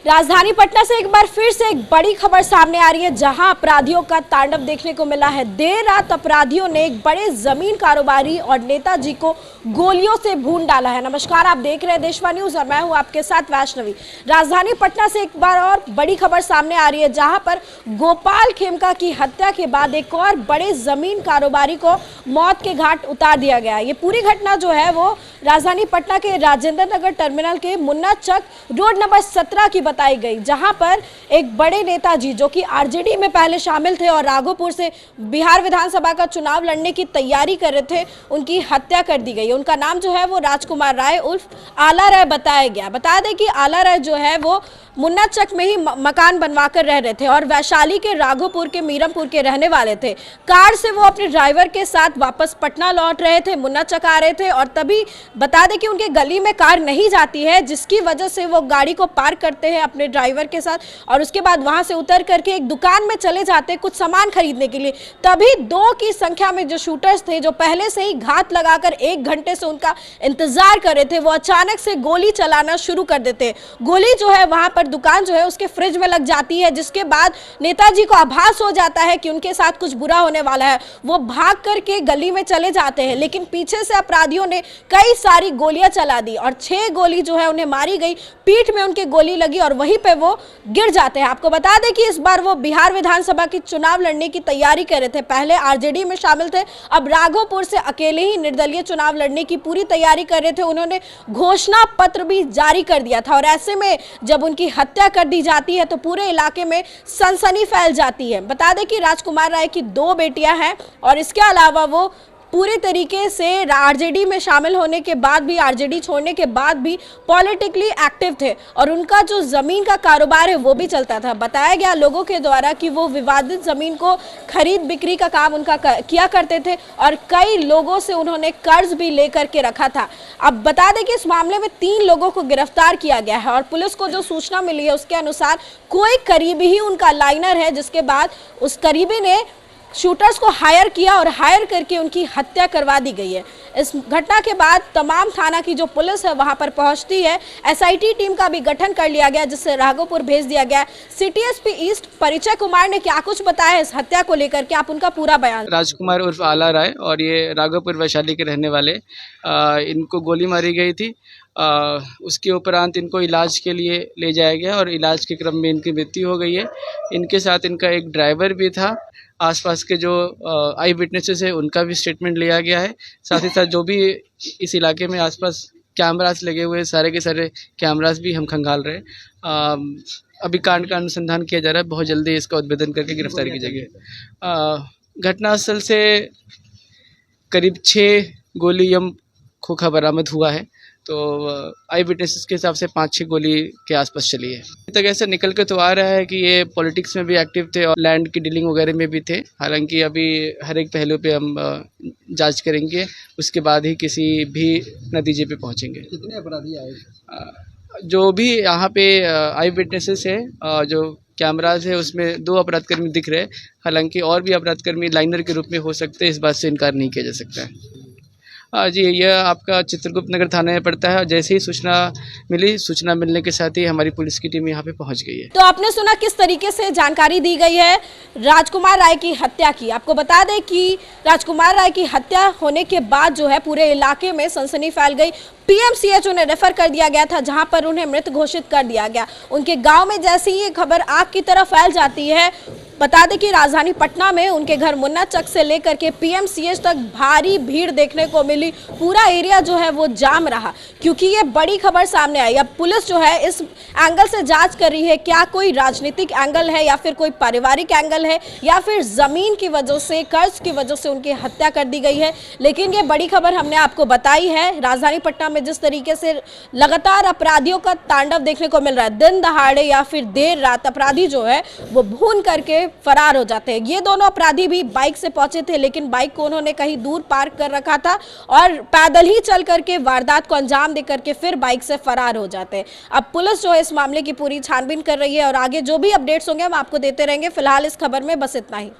राजधानी पटना से एक बार फिर से एक बड़ी खबर सामने आ रही है, जहां अपराधियों का तांडव देखने को मिला है। देर रात अपराधियों ने एक बड़े जमीन कारोबारी और नेताजी को गोलियों से भून डाला है। नमस्कार, आप देख रहे हैं देशवा न्यूज और मैं हूं आपके साथ वैष्णवी। राजधानी पटना से एक बार और बड़ी खबर सामने आ रही है, जहां पर गोपाल खेमका की हत्या के बाद एक और बड़े जमीन कारोबारी को मौत के घाट उतार दिया गया। ये पूरी घटना जो है वो राजधानी पटना के राजेंद्र नगर टर्मिनल के मुन्ना चक रोड नंबर 17 की बताई गई, जहां पर एक बड़े नेताजी जो कि आरजेडी में पहले शामिल थे और राघोपुर से बिहार विधानसभा का चुनाव लड़ने की तैयारी कर रहे थे, उनकी हत्या कर दी गई। उनका नाम जो है वो राजकुमार राय उर्फ आला राय बताया गया। बता दें कि आला राय जो है वो मुन्ना चक में ही मकान बनवाकर रह रहे थे और वैशाली के राघोपुर के मीरमपुर के रहने वाले थे। कार से वो अपने ड्राइवर के साथ वापस पटना लौट रहे थे, मुन्ना चक आ रहे थे और तभी बता दें कि उनके गली में कार नहीं जाती है, जिसकी वजह से वो गाड़ी को पार्क करते हैं अपने ड्राइवर के साथ और उसके बाद वहां से उतर करके एक दुकान में चले जाते हैं कुछ सामान खरीदने के लिए। तभी 2 की संख्या में जो शूटर्स थे, जो पहले से ही घात लगाकर 1 घंटे से उनका इंतजार कर रहे थे, वो अचानक से गोली चलाना शुरू कर देते हैं। गोली जो है वहां पर दुकान जो है उसके फ्रिज में लग जाती है, जिसके बाद नेताजी को आभास हो जाता है कि उनके साथ कुछ बुरा होने वाला है। वो भाग करके गली में चले जाते हैं, लेकिन पीछे से अपराधियों ने कई सारी गोलियां चला दी और 6 गोली जो है उन्हें मारी गई, पीठ में उनके गोली लगी और वहीं पे वो गिर जाते हैं। आपको बता दें कि इस बार वो बिहार विधानसभा की चुनाव लड़ने की तैयारी कर रहे थे। पहले आरजेडी में शामिल थे, अब राघोपुर से अकेले ही निर्दलीय चुनाव लड़ने की पूरी तैयारी कर रहे थे। उन्होंने घोषणा पत्र भी जारी कर दिया था और ऐसे में जब उनकी हत्या कर दी जाती है तो पूरे इलाके में सनसनी फैल जाती है। बता दें कि राजकुमार राय की 2 बेटियां हैं और इसके अलावा वो पूरे तरीके से आरजेडी में शामिल होने के बाद भी, आरजेडी छोड़ने के बाद भी पॉलिटिकली एक्टिव थे और उनका जो जमीन का कारोबार है वो भी चलता था। बताया गया लोगों के द्वारा कि वो विवादित जमीन को खरीद बिक्री का काम उनका किया करते थे और कई लोगों से उन्होंने कर्ज भी लेकर के रखा था। अब बता दें कि इस मामले में 3 लोगों को गिरफ्तार किया गया है और पुलिस को जो सूचना मिली है उसके अनुसार कोई करीबी ही उनका लाइनर है, जिसके बाद उस करीबी ने शूटर्स को हायर किया और हायर करके उनकी हत्या करवा दी गई है। इस घटना के बाद तमाम थाना की जो पुलिस है वहां पर पहुंचती है। एसआईटी टीम का भी गठन कर लिया गया, जिससे राघोपुर भेज दिया गया। सिटी एसपी ईस्ट परिचय कुमार ने क्या कुछ बताया इस हत्या को लेकर के, आप उनका पूरा बयान। राजकुमार उर्फ आला राय और ये राघोपुर वैशाली के रहने वाले, इनको गोली मारी गई थी। उसके उपरांत इनको इलाज के लिए ले जाया गया और इलाज के क्रम में इनकी मृत्यु हो गई है। इनके साथ इनका एक ड्राइवर भी था। आसपास के जो आई विटनेसेस है उनका भी स्टेटमेंट लिया गया है। साथ ही साथ जो भी इस इलाके में आसपास कैमरास लगे हुए, सारे के सारे कैमरास भी हम खंगाल रहे हैं। अभी कांड का अनुसंधान किया जा रहा है, बहुत जल्दी इसका उद्भेदन करके गिरफ्तारी की जाएगी। घटनास्थल से करीब 6 गोली खोखा बरामद हुआ है, तो आई विटनेसेस के हिसाब से 5-6 गोली के आसपास चली है। अभी तक ऐसा निकल के तो आ रहा है कि ये पॉलिटिक्स में भी एक्टिव थे और लैंड की डीलिंग वगैरह में भी थे। हालांकि अभी हर एक पहलू पे हम जांच करेंगे, उसके बाद ही किसी भी नतीजे पे पहुंचेंगे। कितने अपराधी आए? जो भी यहाँ पे आई विटनेसेस है, जो कैमराज है उसमें 2 अपराधकर्मी दिख रहे हैं। हालांकि और भी अपराधकर्मी लाइनर के रूप में हो सकते हैं, इस बात से इनकार नहीं किया जा सकता है। जी, यह आपका चित्रगुप्त नगर थाने में पड़ता है और जैसे ही सूचना मिली, सूचना मिलने के साथ ही हमारी पुलिस की टीम यहाँ पे पहुँच गई है। तो आपने सुना किस तरीके से जानकारी दी गई है राजकुमार राय की हत्या की। आपको बता दें कि राजकुमार राय की हत्या होने के बाद जो है पूरे इलाके में सनसनी फैल गई। पीएमसीएच उन्हें रेफर कर दिया गया था, जहां पर उन्हें मृत घोषित कर दिया गया। उनके गांव में जैसे ही ये खबर आग की तरह फैल जाती है, बता दें कि राजधानी पटना में उनके घर मुन्ना चक से लेकर के पीएमसीएच तक भारी भीड़ देखने को मिली। पूरा एरिया जो है वो जाम रहा, क्योंकि ये बड़ी खबर सामने आई। अब पुलिस जो है इस एंगल से जांच कर रही है, क्या कोई राजनीतिक एंगल है या फिर कोई पारिवारिक एंगल है या फिर जमीन की वजह से, कर्ज की वजह से उनकी हत्या कर दी गई है। लेकिन ये बड़ी खबर हमने आपको बताई है। राजधानी पटना में जिस तरीके से लगातार अपराधियों का तांडव देखने को मिल रहा है, दिन दहाड़े या फिर देर रात अपराधी जो है वो भून करके फरार हो जाते हैं। ये दोनों अपराधी भी बाइक से पहुंचे थे, लेकिन बाइक को उन्होंने कहीं दूर पार्क कर रखा था और पैदल ही चल करके वारदात को अंजाम दे करके फिर बाइक से फरार हो जाते हैं। अब पुलिस जो है इस मामले की पूरी छानबीन कर रही है और आगे जो भी अपडेट्स होंगे हम आपको देते रहेंगे। फिलहाल इस खबर में बस इतना ही।